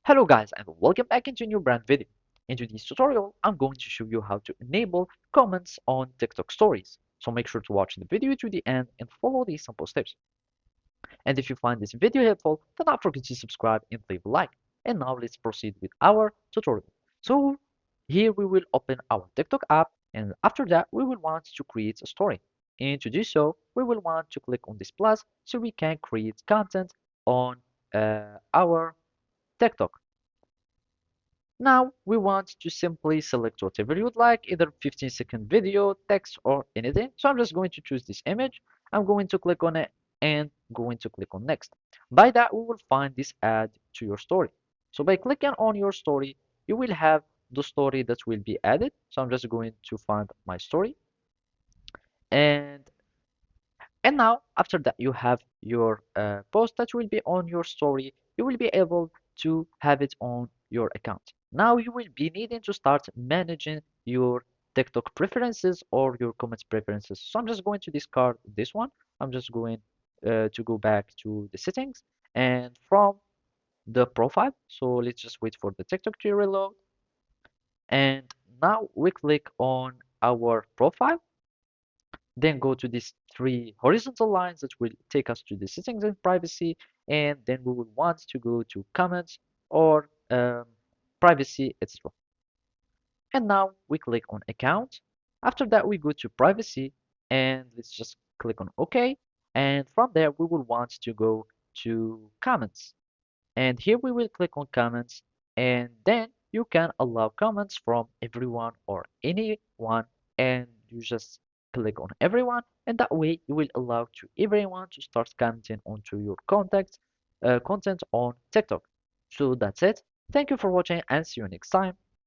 Hello guys and welcome back into a new brand video. In today's tutorial, I'm going to show you how to enable comments on TikTok stories. So make sure to watch the video to the end and follow these simple steps. And if you find this video helpful, then don't forget to subscribe and leave a like. And now let's proceed with our tutorial. So here we will open our TikTok app, and after that we will want to create a story. And to do so, we will want to click on this plus so we can create content on our TikTok. Now we want to simply select whatever you'd like, either 15-second video, text, or anything. So I'm just going to choose this image. I'm going to click on it and going to click on next. By that, we will find this add to your story. So by clicking on your story, you will have the story that will be added. So I'm just going to find my story. And and now, after that, you have your post that will be on your story. You will be able to have it on your account. Now you will be needing to start managing your TikTok preferences or your comments preferences. So I'm just going to discard this one. I'm just going to go back to the settings and from the profile. So let's just wait for the TikTok to reload. And now we click on our profile, then go to these three horizontal lines that will take us to the settings and privacy, and then we will want to go to comments or privacy, etc. And now we click on account. After that, we go to privacy and let's just click on OK. And from there, we will want to go to comments. And here we will click on comments, and then you can allow comments from everyone or anyone, and you just click on everyone, and that way you will allow to everyone to start commenting onto your content on TikTok. So that's it. Thank you for watching and see you next time.